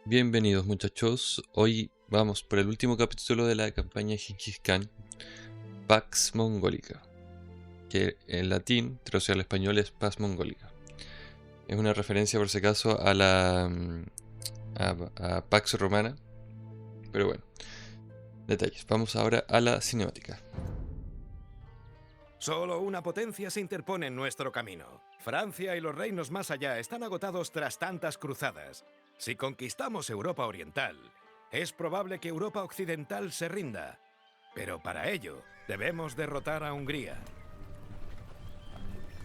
Bienvenidos muchachos, hoy vamos por el último capítulo de la campaña de Gengis Khan, Pax Mongolica, que en latín, traducido al español, es Paz Mongólica. Es una referencia por si acaso a la a Pax Romana, pero bueno, detalles. Vamos ahora a la cinemática. Solo una potencia se interpone en nuestro camino. Francia y los reinos más allá están agotados tras tantas cruzadas. Si conquistamos Europa Oriental, es probable que Europa Occidental se rinda. Pero para ello, debemos derrotar a Hungría.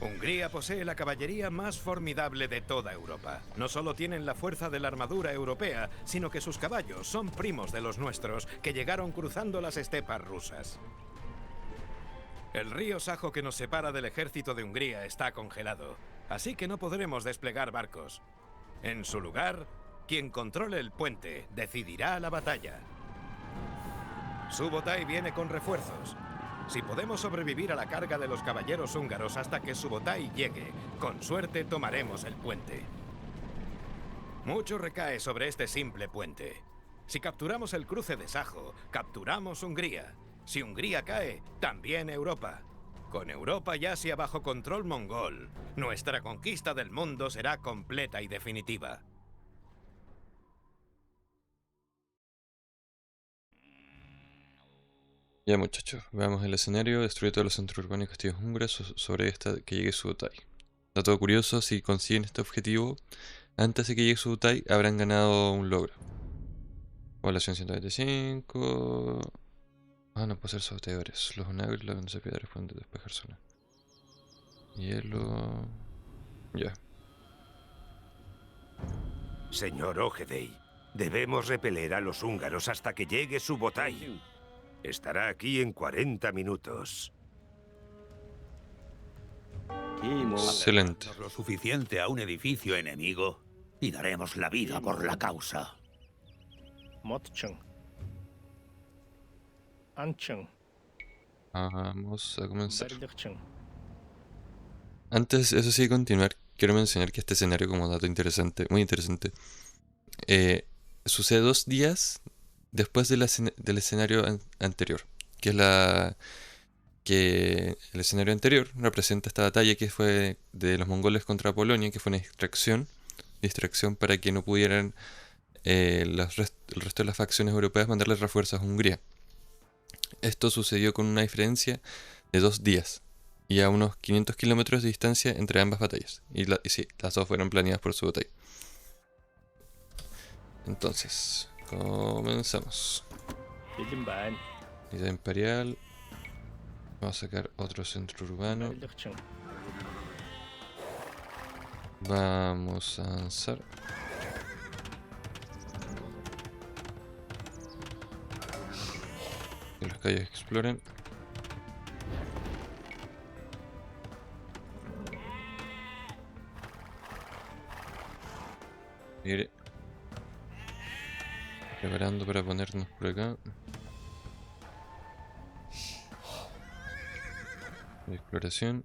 Hungría posee la caballería más formidable de toda Europa. No solo tienen la fuerza de la armadura europea, sino que sus caballos son primos de los nuestros, que llegaron cruzando las estepas rusas. El río Sajo que nos separa del ejército de Hungría está congelado, así que no podremos desplegar barcos. En su lugar, quien controle el puente decidirá la batalla. Subotai viene con refuerzos. Si podemos sobrevivir a la carga de los caballeros húngaros hasta que Subotai llegue, con suerte tomaremos el puente. Mucho recae sobre este simple puente. Si capturamos el cruce de Sajo, capturamos Hungría. Si Hungría cae, también Europa. Con Europa ya sea bajo control mongol, nuestra conquista del mundo será completa y definitiva. Ya muchachos, veamos el escenario, destruye todos los centros urbanos y castillos húngaros sobre esta que llegue Subotai. Dato curioso, si consiguen este objetivo, antes de que llegue Subotai habrán ganado un logro. Población 125... Ah, no puede ser saboteadores. Los Unagri y los desafiadores pueden despejar zonas. Hielo... Ya. Señor Ogedei, debemos repeler a los húngaros hasta que llegue Subotai. Estará aquí en 40 minutos. Excelente. Lo suficiente a un edificio enemigo y daremos la vida por la causa. Motchung. Anchung. Vamos a comenzar. Berlichung. Antes, eso sí, de continuar, quiero mencionar que este escenario, como dato interesante, muy interesante, sucede 2 días después del escenario anterior, que es que el escenario anterior representa esta batalla que fue de los mongoles contra Polonia, que fue una distracción para que no pudieran el resto de las facciones europeas mandarle refuerzos a Hungría. Esto sucedió con una diferencia de 2 días y a unos 500 kilómetros de distancia entre ambas batallas. Y sí, las dos fueron planeadas por Subotai. Entonces, comenzamos. Bilimban. Unidad imperial. Vamos a sacar otro centro urbano. Berlichung. Vamos a avanzar. Que los calles exploren. Ir preparando para ponernos por acá. Exploración.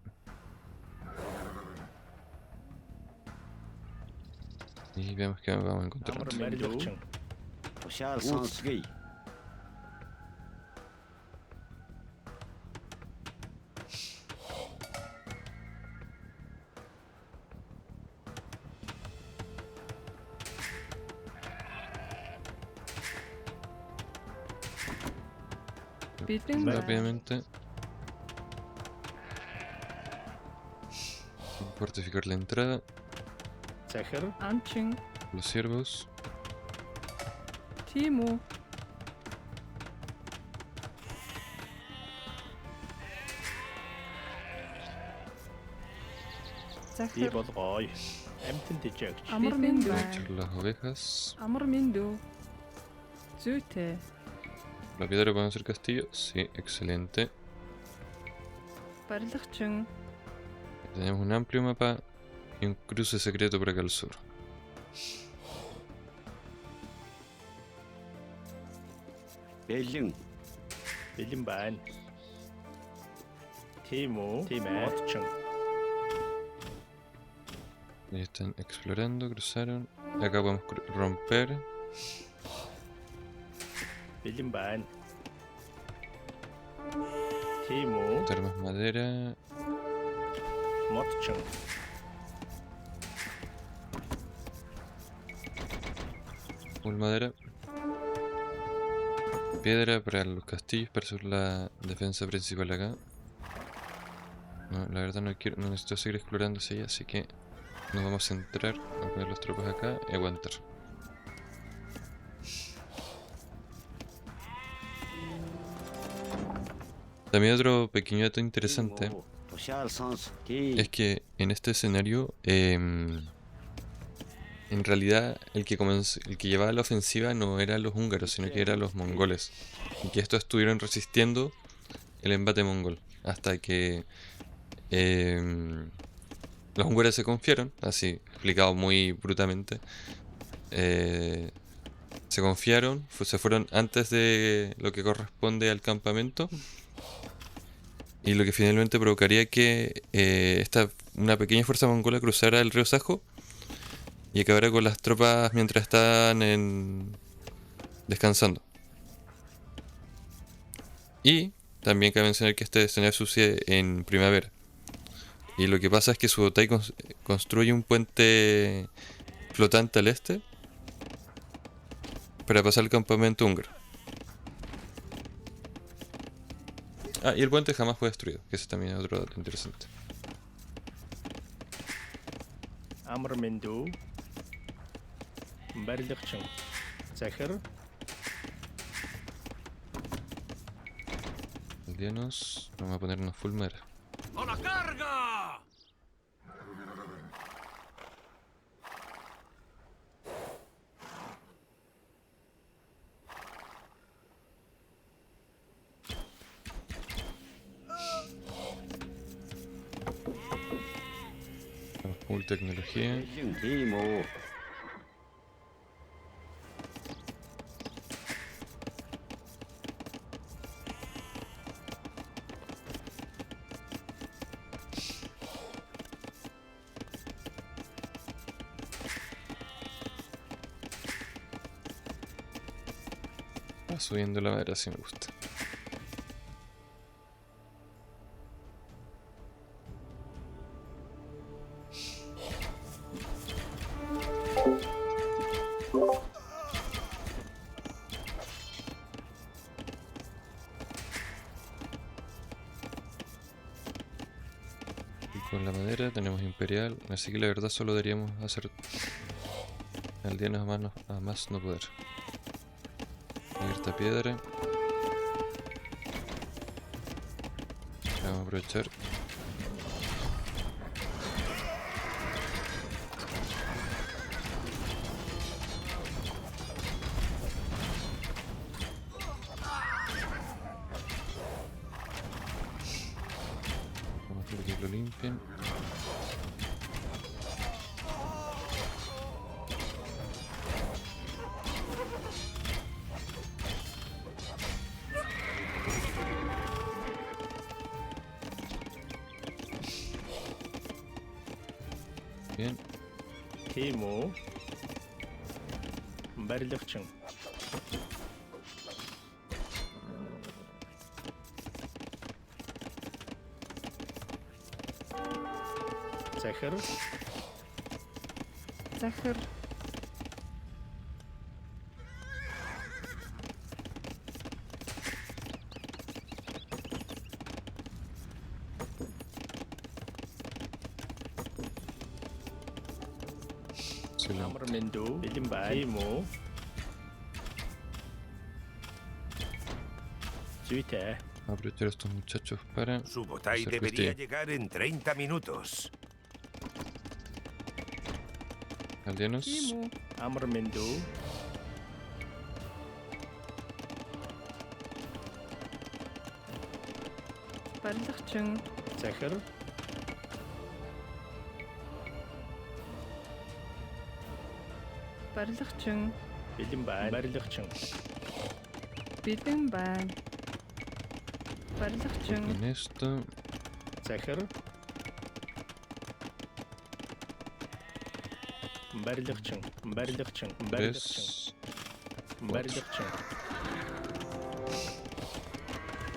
Y veamos qué vamos encontrando. Berlichung. Rápidamente. Fortificar la entrada. Zecher. Anching, Los ciervos. Timo, Zachar, Ibodroy. Emten Diject. Amr Mindu, Echar las ovejas. Amr Mindu, Zute, ¿La piedra pueden hacer castillo? Sí, excelente. Berlichung, Tenemos un amplio mapa y un cruce secreto por acá al sur. Bilimban. Timo. Motchung. Y están explorando, cruzaron. Y acá podemos romper Бэлэн байна. Тийм үү? Juntar más madera. Мод чин. Full madera. Piedra para los castillos, para hacer la defensa principal acá. No, la verdad no necesito seguir explorando hacia allá, así que nos vamos a centrar a poner las tropas acá y aguantar. También otro pequeño dato interesante es que en este escenario, en realidad el que llevaba la ofensiva no eran los húngaros, sino que eran los mongoles. Y que estos estuvieron resistiendo el embate mongol hasta que los húngaros se confiaron, así explicado muy brutalmente. Se confiaron, se fueron antes de lo que corresponde al campamento. Y lo que finalmente provocaría que una pequeña fuerza mongola cruzara el río Sajo y acabara con las tropas mientras estaban descansando. Y también cabe mencionar que este escenario sucede en primavera. Y lo que pasa es que Subotai construye un puente flotante al este para pasar al campamento húngaro. Ah, y el puente jamás fue destruido, que ese también es otro dato interesante. Амар мэндүү. Барилгачин. Захир. Aldeanos, vamos a ponernos full madera. ¡A la carga! Full tecnología. Va subiendo la madera, si me gusta. Con la madera tenemos imperial, así que la verdad solo deberíamos hacer aldeanos a más no poder. Abierta piedra. Vamos a aprovechar. Vamos a que lo limpien. Bien. Тийм үү? Барилгачин. Захир. Захир. Excelente. Амар мэндүү. Бэлэн байна. Тийм үү? Зүйтэй. Vamos a aprovechar a estos muchachos para Subotai hacer debería castillo. llegar en 30 minutos. Aldeanos. Тийм үү? Амар мэндүү. Барилгачин. Захир. Барилгачин. Бэлэн байна. Барилгачин. Бэлэн байна. Барилгачин. Con esto. Захир. Барилгачин. Барилгачин. Барилгачин. 3. барилгачин.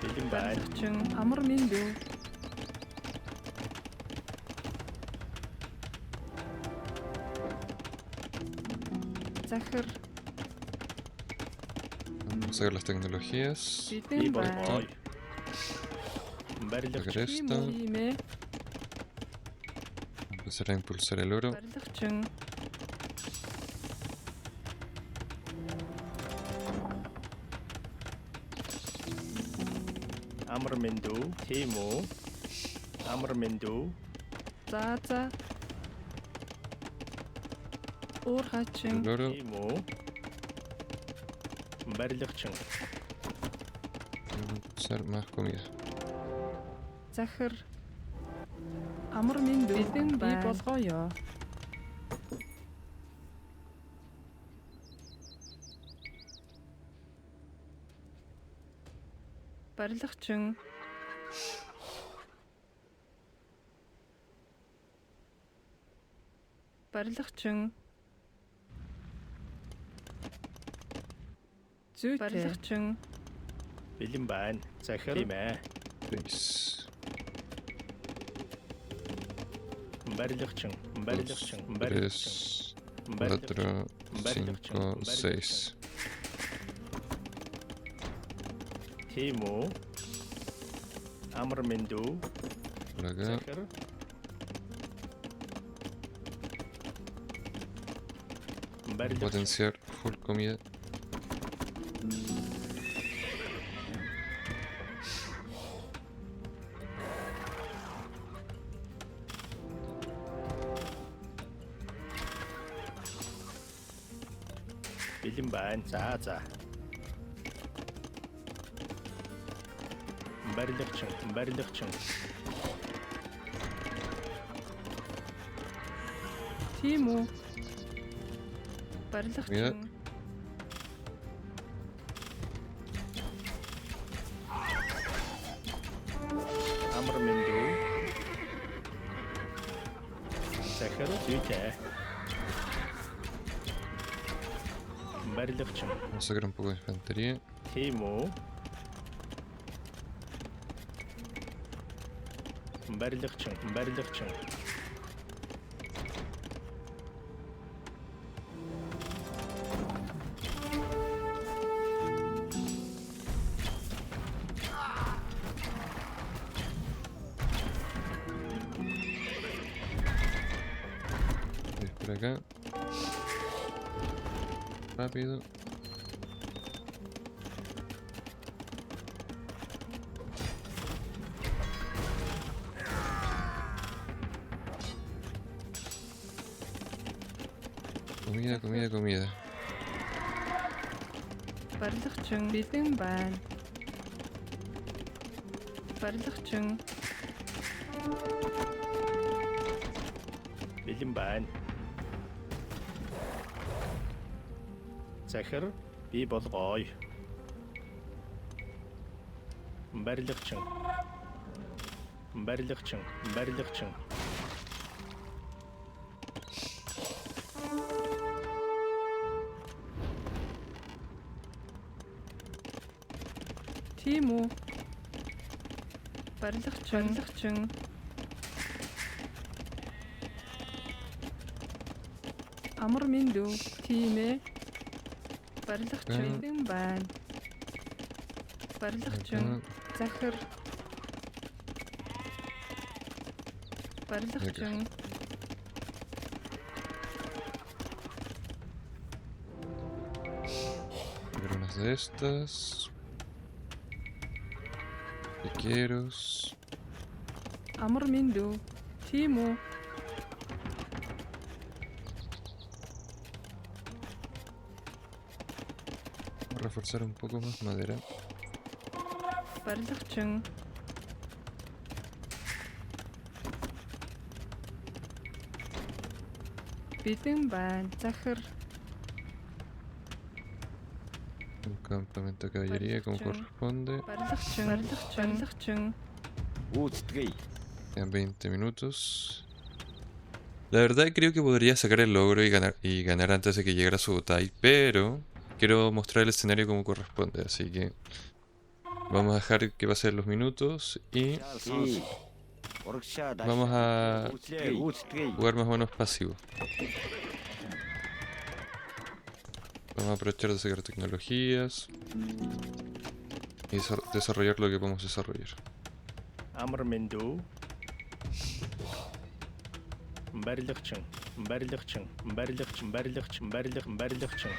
Бэлэн байна. барилгачин, амар минь дүү. Захир, Vamos a sacar las tecnologías. Би бидэн байна. болгоё. Барилгачин. Sacar Тийм esto. үү, ийм ээ. Empezar a impulsar el oro. Барилгачин, Амар минь дүү. Тийм үү? Амар минь дүү. за. Уур хачин, El oro. Тийм үү? Барилгачин. Vamos a impulsar más comida. захир. Амар минь дүү. Бидэн би болгоё. Барилгачин, барилгачин. Зүйтэй. Барилгачин, Бэлэн байна. Захир. Тийм ээ. 6, Барилгачин. 2, Барилгачин. 3, Барилгачин. 4, 5, 6. Тийм үү? Амар минь дүү. Por acá. Захир. Барилгачин. Potenciar full comida. Бэлэн байна. За. Барилгачин. Барилгачин. тийм үү? Барилгачин, Амар минь дүү. Захир. Зүйтэй. Барилгачин. Vamos a sacar un poco de infantería. Тийм үү? Барилгачин. Барилгачин. Es por acá. Rápido. Comida. барилгачин, бидэн байна. Барилгачин, Бэлэн байна. Захир. Би болгоё. Барилгачин. Барилгачин. Барилгачин. тийм үү? Барилгачин, амар минь дүү. Тийм ээ. Барилгачин, бидэн байна. Барилгачин, захир. Барилгачин, Sacar unas de estas. Piqueros. амар минь дүү. Тийм үү? Vamos a reforzar un poco más madera. Барилгачин, бидэн байна. Захир, Un campamento de caballería como corresponde. барилгачин. Quedan 20 minutos. La verdad creo que podría sacar el logro y ganar antes de que llegara Subotai, pero quiero mostrar el escenario como corresponde, así que vamos a dejar que pasen los minutos y vamos a jugar más o menos pasivo. Vamos a aprovechar de sacar tecnologías y desarrollar lo que podemos desarrollar. Amrmindu. Барилгчин. Барилгчин. Барилгчин. Барилгчин. Барилгчин. Барилгчин.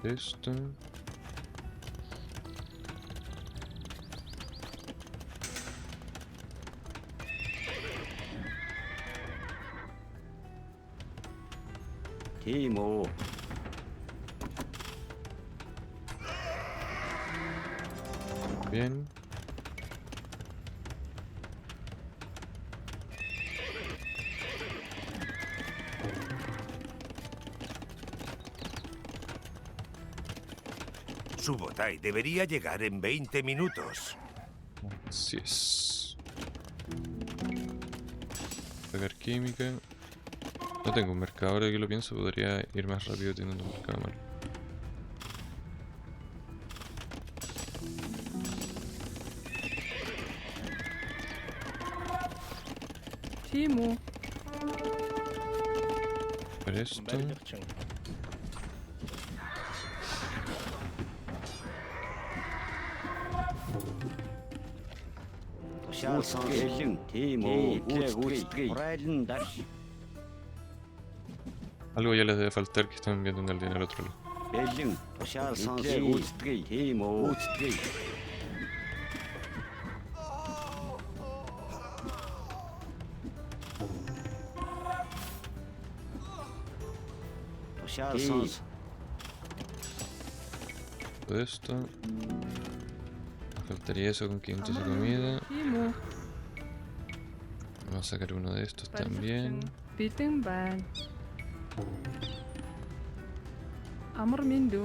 Esto. Timo. Bien. Subotai debería llegar en 20 minutos. Así es. Sacar química. No tengo un mercado, ahora que lo pienso, podría ir más rápido teniendo un mercado malo. Timo. Para esto. барилгчин. Тушаал сонс элэн Timo. Гүйцэтгэе. Урайлан даш. Algo ya les debe faltar que están viendo en el día en el otro lado. Элэн. Тушаал сонс гүйцэтгэе. Timo. Гүйцэтгэе. Тушаал сонс. Todo esto. Me faltaría eso con 500 de comida. Timo. Vamos a sacar uno de estos también. Biting ban. Amrmindu.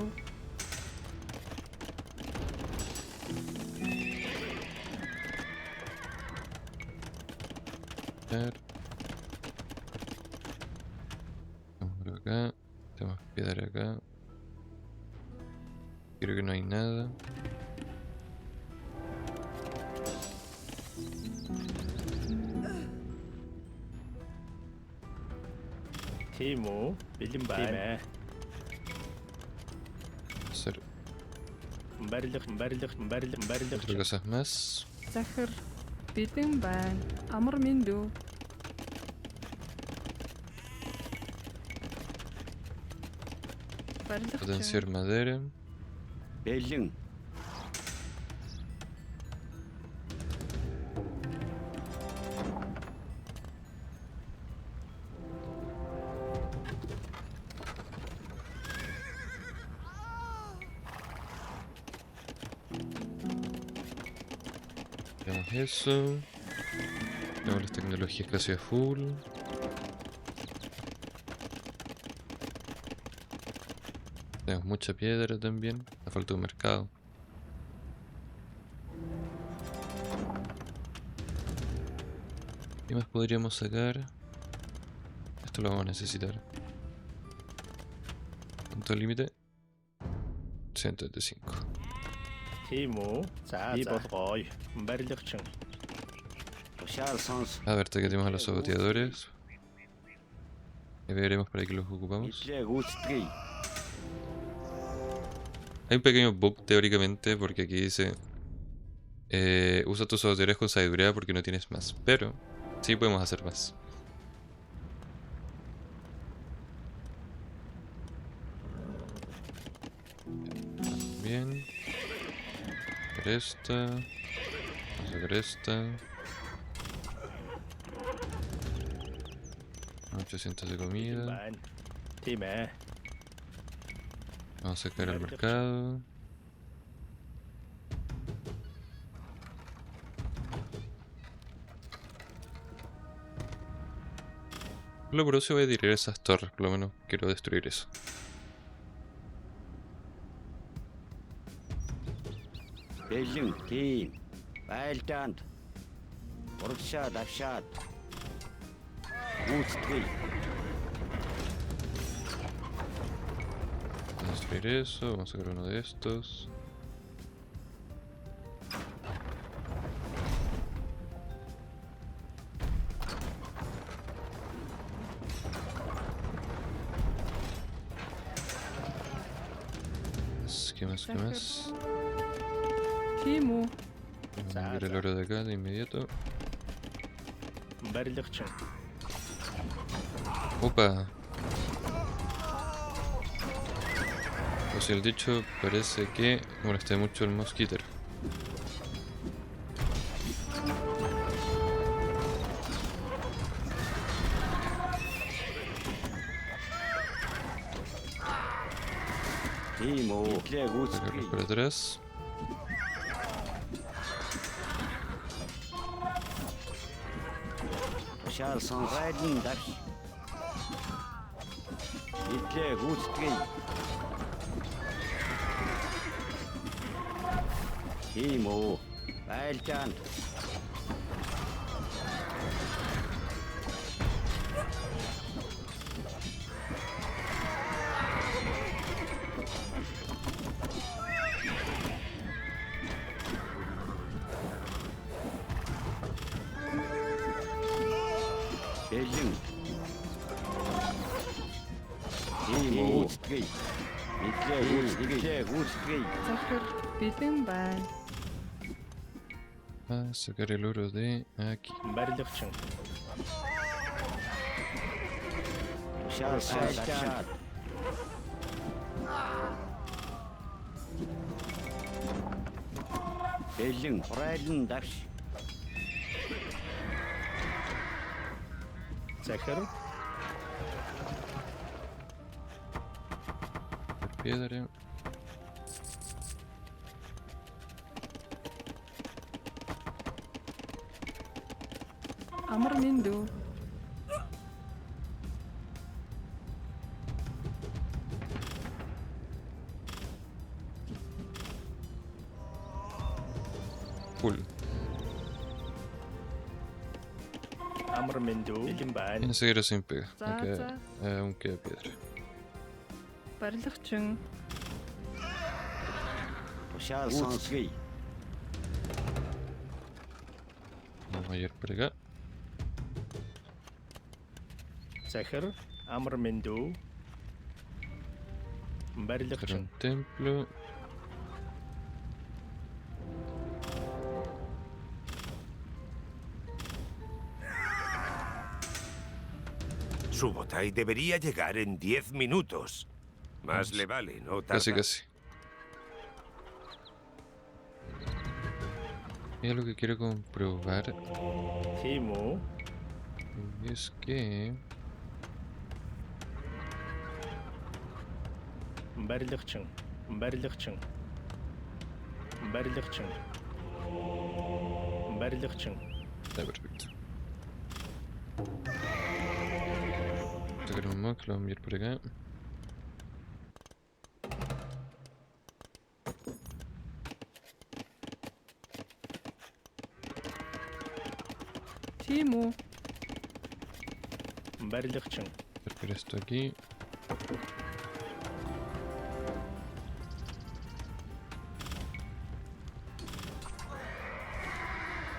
Ver. Vamos por acá. Tenemos piedra acá. Creo que no hay nada. Timo. Бэлэн байна. Hacer Барилгчин. Барилгчин. cuatro Барилгчин. cosas más. Захир. Biting ban. Amrmindu. Potenciar madera. Элэн. Tenemos eso. Tenemos las tecnologías casi a full. Tenemos mucha piedra también. Me falta un mercado. ¿Qué más podríamos sacar? Esto lo vamos a necesitar. ¿Cuánto límite? 125. Timo. Би болгоё. Барилгчин. Тушаал сонс. A ver, hasta que tenemos a los saboteadores. Y veremos para qué los ocupamos. Итлээ гүйцэтгэе. Hay un pequeño bug teóricamente porque aquí dice usa tus saboteadores con sabiduría porque no tienes más. Pero sí podemos hacer más. Bien. Por esta. Vamos a sacar esta. 800 de Бэлэн comida. байна. Тийм ээ. Vamos a sacar al mercado. Lo próximo voy a tirar esas torres, por lo menos quiero destruir eso. Бэлэн. Тийм. Байлдаанд. ورشاد أفشاد وستري Vamos a destruir eso, vamos a sacar uno de estos. ¿Qué más? ¿Qué más? Timo. Vamos a mover el oro de acá de inmediato. Барилгчин. Opa. Pues el dicho parece que molesta mucho el mosquitero. تيمو تلاقي Sacarlos وستري para atrás. شال صنرايدن داش تلاقي وستري تيمو بالتان بيلين تيمو وستري تلاقي وستري Захар бэлэн байна. A sacar el oro de aquí. Барилгчин. شال بالتان بيلين رايدن داش Захар. Piedra. Амар минь дүү. Cool. Амар Минду. Бэлэн байна. Ese guerrero sin pega. За, Aún queda piedra. Барилгачин. شال صنصري Vamos a ir por acá. Захар. Амар Минду. Hacer Барилгчин. un templo. Subotai debería llegar en 10 minutos. Más le vale, ¿no tarda? Casi, casi. Y algo que quiero comprobar Тимо. es que Барилгчин. Барилгчин. Барилгчин. Барилгчин. está perfecto. Sacar un mock, lo vamos a ir por acá. Тимо. Барилгчин. Sacar esto aquí.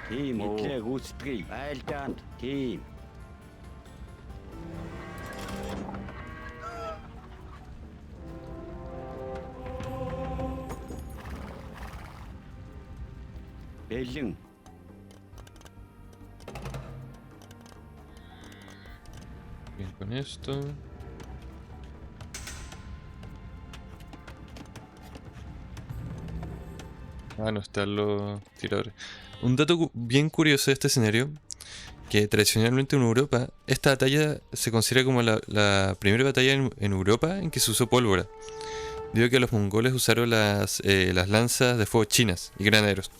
تيمو تلاقي وستري بالتان تيم بيلين Bien con esto. Ah, no están los tiradores. Un dato bien curioso de este escenario, que tradicionalmente en Europa, esta batalla se considera como la primera batalla en Europa en que se usó pólvora, debido a que los mongoles usaron las lanzas de fuego chinas y granaderos.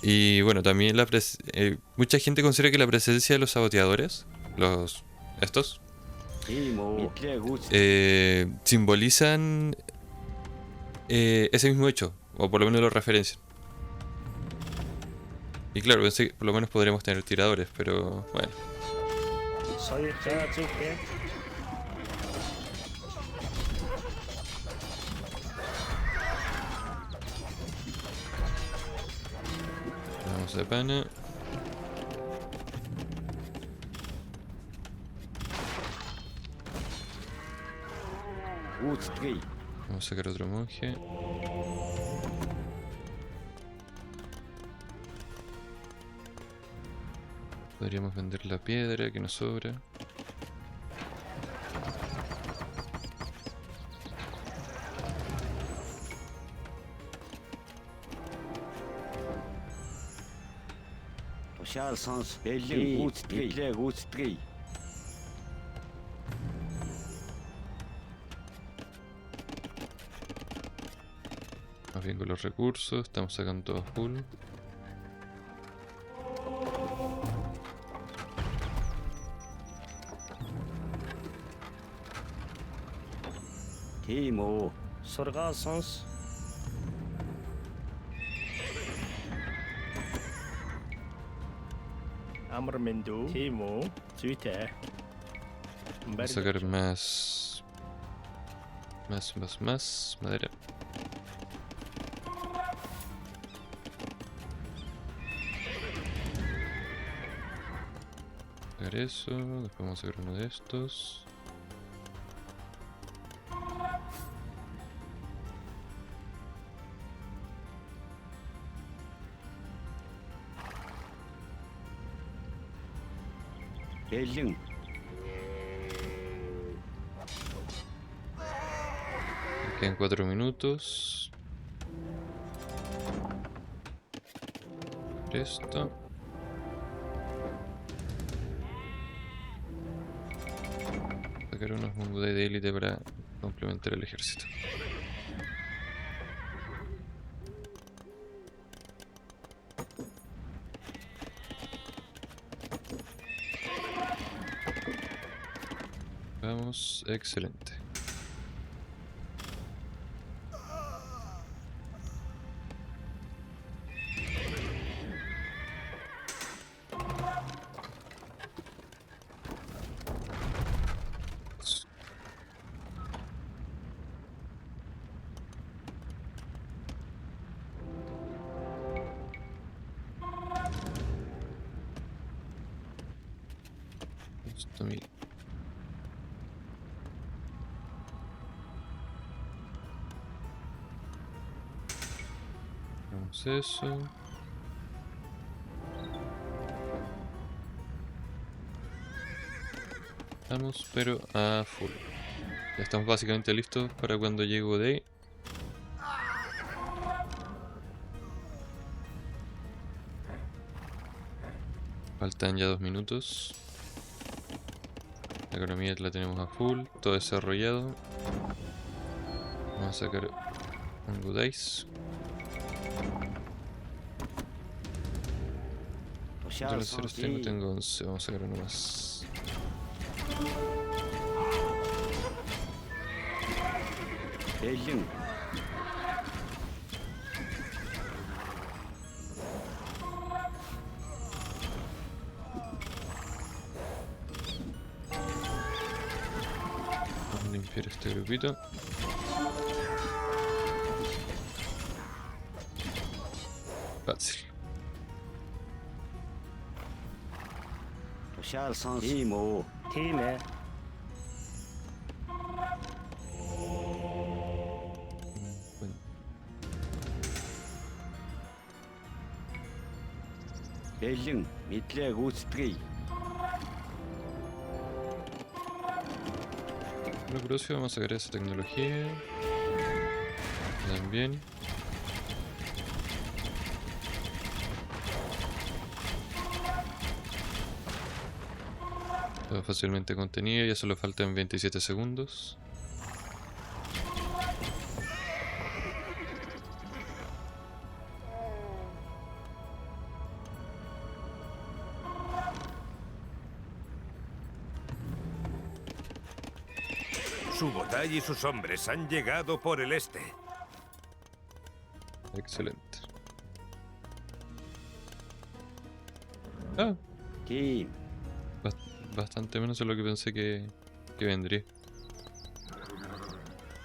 Y bueno, también mucha gente considera que la presencia de los saboteadores, estos, تيمو تلاقي وستري simbolizan ese mismo hecho, o por lo menos lo referencian. Y claro, pensé que por lo menos podríamos tener tiradores, pero bueno. 자, 줄게. Vamos de pana. 우스트리 Vamos a sacar otro monje. Podríamos vender la piedra que nos sobra. 도시알 선수 벨링 우스트리 미트레 우스트리 Más bien con los recursos, estamos sacando todo a full. 티모 소르가 선수. Armamento. Timo. Twitter. Vamos a sacar más madera. Sacar eso, después vamos a sacar uno de estos. 벨링 Quedan 4 minutos. Esto. Sacar unos mongudai de élite para complementar el ejército. Vamos, excelente. Esto, mira. Vamos eso. Vamos, pero a full. Ya estamos básicamente listos para cuando llego de... Faltan ya 2 minutos. La economía la tenemos a full, todo desarrollado. Vamos a sacar un Goodies. Yo 도시알 los ceros tengo, 선수 tengo 11, vamos a sacar uno más. 벨링 Vamos a limpiar este grupito. Fácil. 도시알 선수 티모 팀에 Bueno, 벨링 미트레 우스트리 lo próximo vamos a sacar esa tecnología. También. Todo fácilmente contenido, ya solo faltan 27 segundos. Subotai y sus hombres han llegado por el este. Excelente. Ah, Team. bastante menos de lo que pensé que vendría.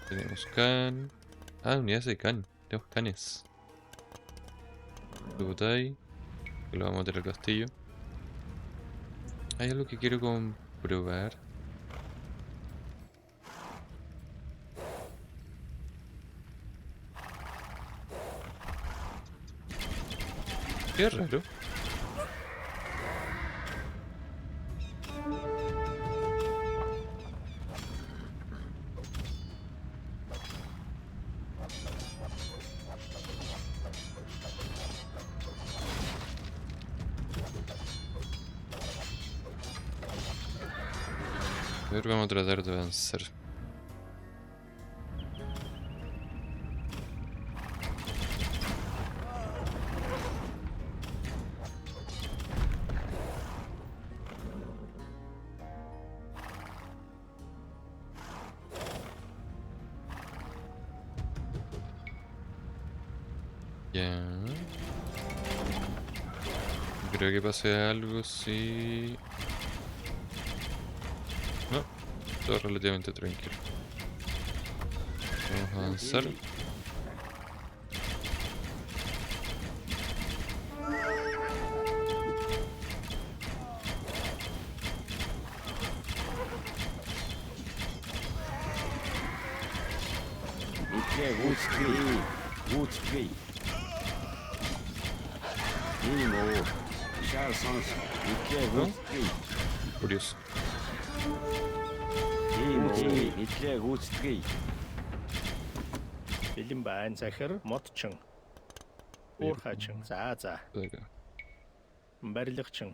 Tenemos can. Ah, unidades de can. Tenemos canes. Subotai, que lo vamos a meter al castillo. Hay algo que quiero comprobar. Qué raro. A ver, vamos a tratar de avanzar. Ya. Creo que pase algo, sí. No, todo relativamente tranquilo. Vamos a avanzar. Mitje Woodskri. Timo. Charles. Mitje Woodskri. Curioso. Timo. Mitje Woodskri. Бэлэн байна захир модчин. Уурхачин. За. Todo acá. Барилгачин.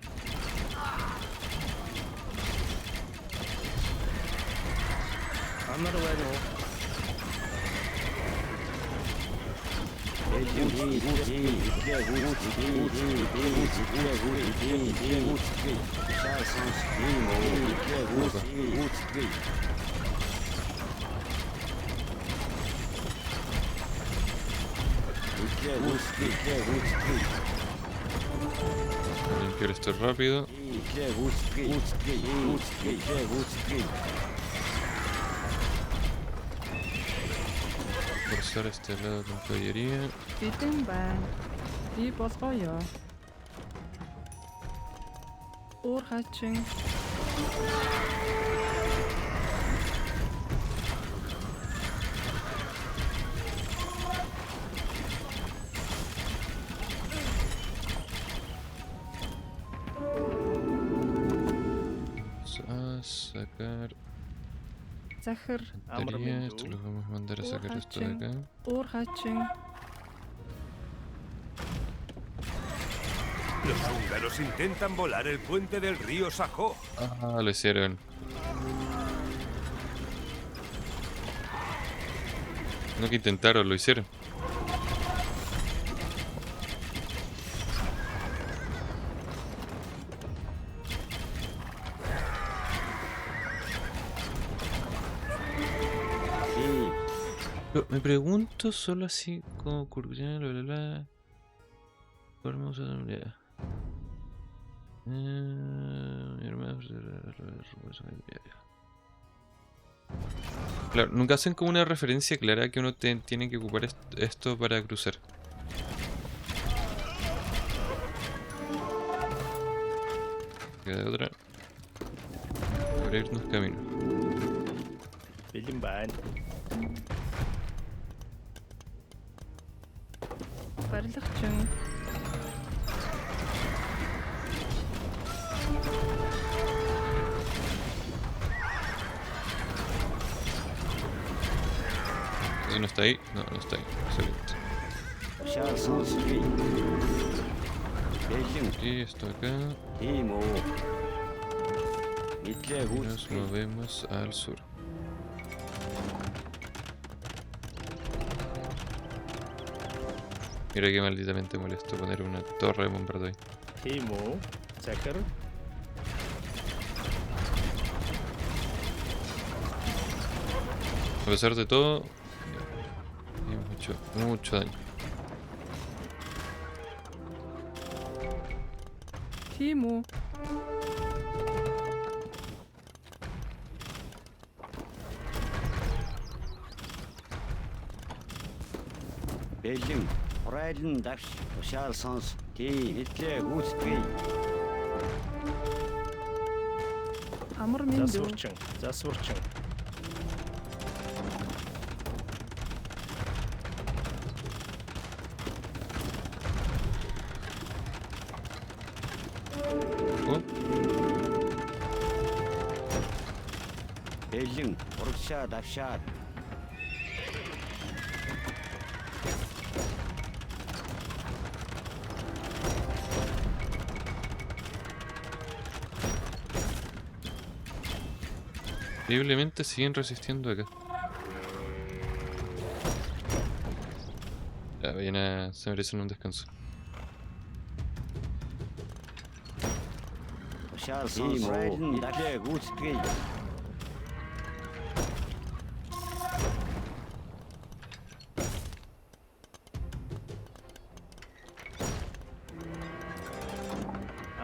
Амар байна уу? Voy a limpiar esto rápido. Forzar este lado con caballería. Бэлэн байна. Би болгоё. Уурхачин. Vamos a sacar Захир. batería. Esto lo vamos a mandar a sacar esto de acá. Уурхачин. Los húngaros intentan volar el puente del río Sajó. Ah, lo hicieron. No que intentaron, lo hicieron. Pero me pregunto solo así como curvilínea, bla bla bla. Forma usada de unidad. Mi hermano. Claro, nunca hacen como una referencia clara a que uno tiene que ocupar esto para cruzar. Queda otra. Abrirnos camino. Бэлэн байна. Барилгачин. ¿Eso no está ahí? No, no está ahí. Excelente. Y esto acá. Timo. Mitje Y nos Woodskri. movemos al sur. Mira qué malditamente molesto poner una torre de bombardeo ahí. Тимо. Захир. A pesar de todo, hemos hecho mucho daño. Timo. Бэлэн хурайлан давш тушаал сонс тий хэллээ гүйцэтгэе. Амар минь дөө. Засварчин. Засварчин. О, Бэлэн урагшаа давшаад increíblemente siguen resistiendo acá. La ballena se merecen un descanso. тушаал сонс хурайлан хэллээ гүйцэтгэе.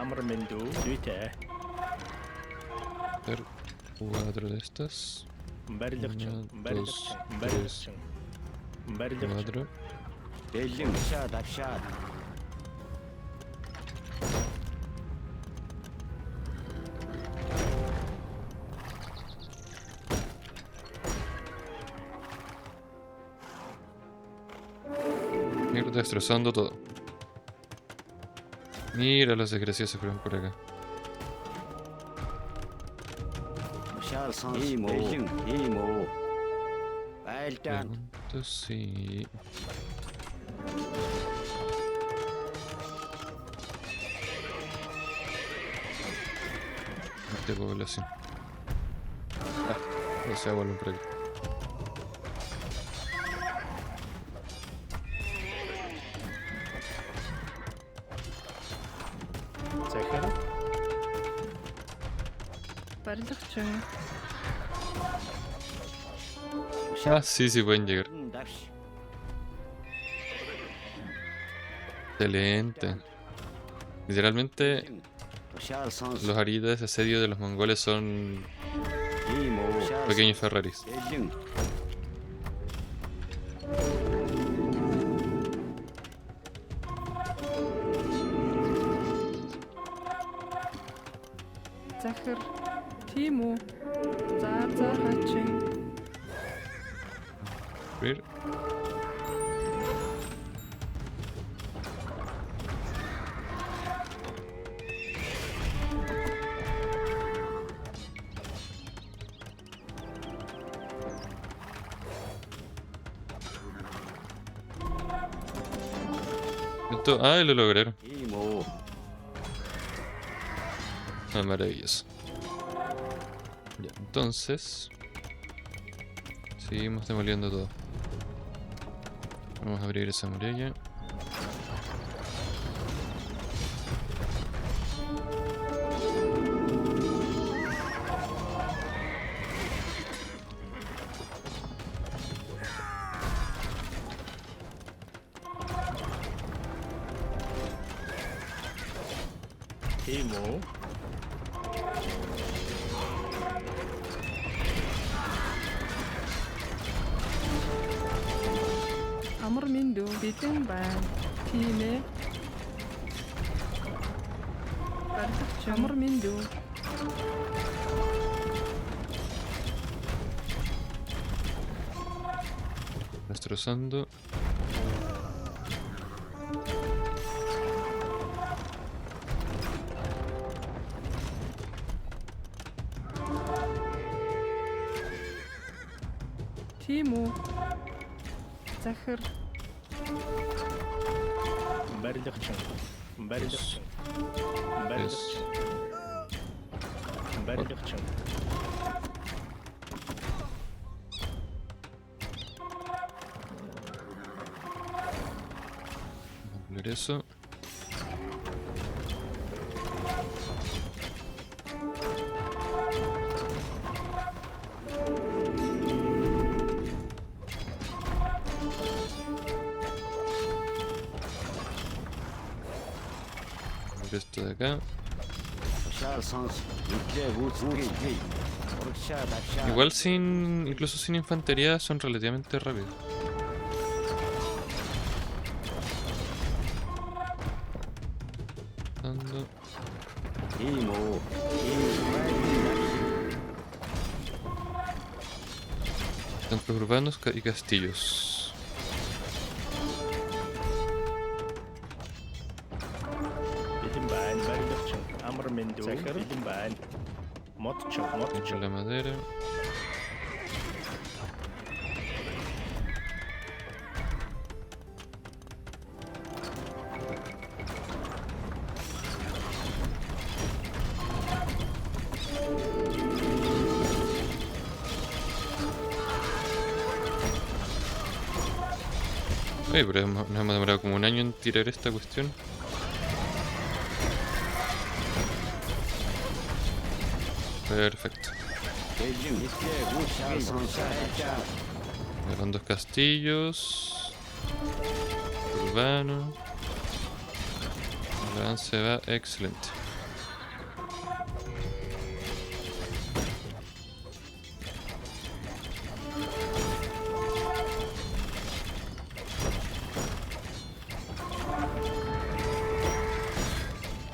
Амар минь дөө. Зүйтэй. Ver 4 de estas. Барилгачин. Una, Барилгачин. dos, Барилгачин. Барилгачин. 4. Бэлэн урагшаа давшаад Ir destrozando todo. Mira los desgraciados que fueron por acá. тушаал сонс бэлэн тийм үү. Байлдаанд Pregunto si... de población. Ah, no se vuelven por aquí. Захир. Барилгачин. Ah, sí, sí pueden llegar. давш Excelente. Literalmente, тушаал сонс los aridas de asedio de los mongoles son тийм үү. pequeños Ferraris. Бэлэн Захир. Тимо. За хачин. Ver. Ah, lo lograron. тийм үү. Ah, maravilloso. Ya, entonces... Seguimos demoliendo todo. Vamos a abrir esa muralla. Timo. Амар минь дөө. Бэлэн байна. Тийм ээ. Барилгачин. Амар минь дөө. Destrozando. Тимо. Захир. Барилгачин. Барилгачин. Yes. Барилгачин. Барилгачин. Ver eso. Ver esto de acá. Igual sin, incluso sin infantería son relativamente rápidos. Ando. Centros urbanos y castillos. Bilimban, Baridokchon, Amrmendu, Bilimban, Motchon, Con la madera. Oye, pero nos hemos demorado como un año en tirar esta cuestión. Perfecto. Con 2 castillos. Urbano. El avance va excelente.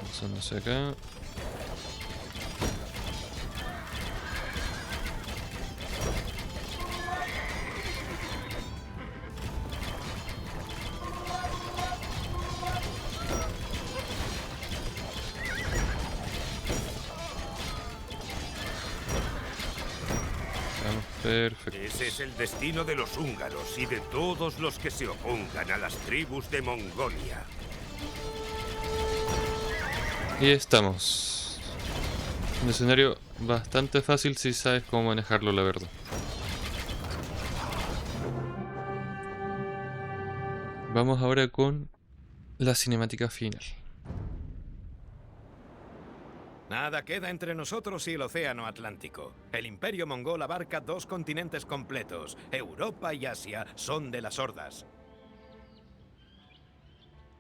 Pasándose acá. Vamos, perfecto. Ese es el destino de los húngaros y de todos los que se opongan a las tribus de Mongolia. Y estamos. Un escenario bastante fácil si sabes cómo manejarlo, la verdad. Vamos ahora con la cinemática final. Nada queda entre nosotros y el océano Atlántico. El imperio mongol abarca 2 continentes completos. Europa y Asia son de las hordas.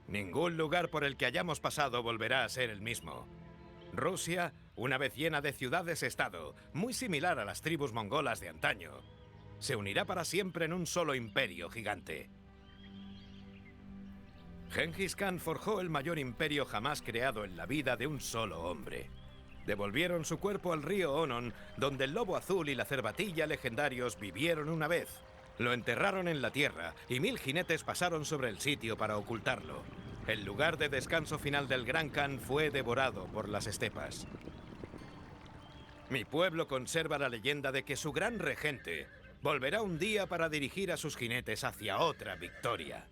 Ningún lugar por el que hayamos pasado volverá a ser el mismo. Rusia, una vez llena de ciudades-estado, muy similar a las tribus mongolas de antaño, se unirá para siempre en un solo imperio gigante. Genghis Khan forjó el mayor imperio jamás creado en la vida de un solo hombre. Devolvieron su cuerpo al río Onon, donde el lobo azul y la cervatilla legendarios vivieron una vez. Lo enterraron en la tierra y 1000 jinetes pasaron sobre el sitio para ocultarlo. El lugar de descanso final del Gran Khan fue devorado por las estepas. Mi pueblo conserva la leyenda de que su gran regente volverá un día para dirigir a sus jinetes hacia otra victoria.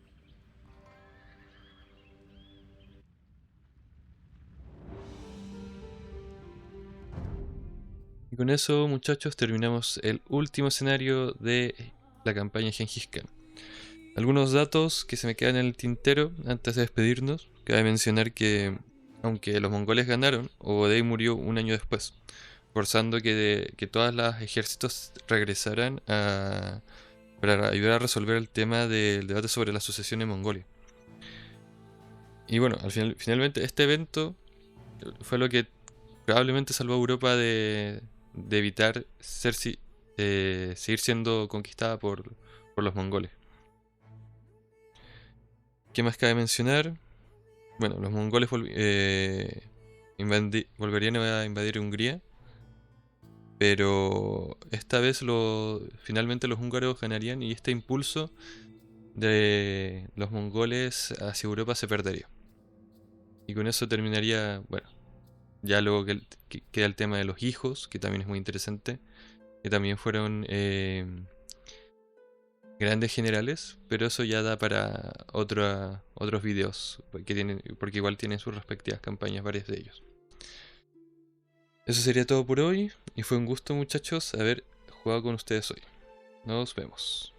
Y con eso, muchachos, terminamos el último escenario de la campaña Genghis Khan. Algunos datos que se me quedan en el tintero antes de despedirnos. Cabe mencionar que, aunque los mongoles ganaron, Ogodei murió un año después, forzando que todos los ejércitos regresaran para ayudar a resolver el tema del debate sobre la sucesión en Mongolia. Y bueno, finalmente este evento fue lo que probablemente salvó a Europa de evitar seguir siendo conquistada por los mongoles. ¿Qué más cabe mencionar? Bueno, los mongoles volverían a invadir Hungría, pero esta vez finalmente los húngaros ganarían y este impulso de los mongoles hacia Europa se perdería. Y con eso terminaría, bueno, ya luego queda el tema de los hijos, que también es muy interesante, que también fueron grandes generales, pero eso ya da para otros videos, porque igual tienen sus respectivas campañas, varias de ellos. Eso sería todo por hoy, y fue un gusto, muchachos, haber jugado con ustedes hoy. Nos vemos.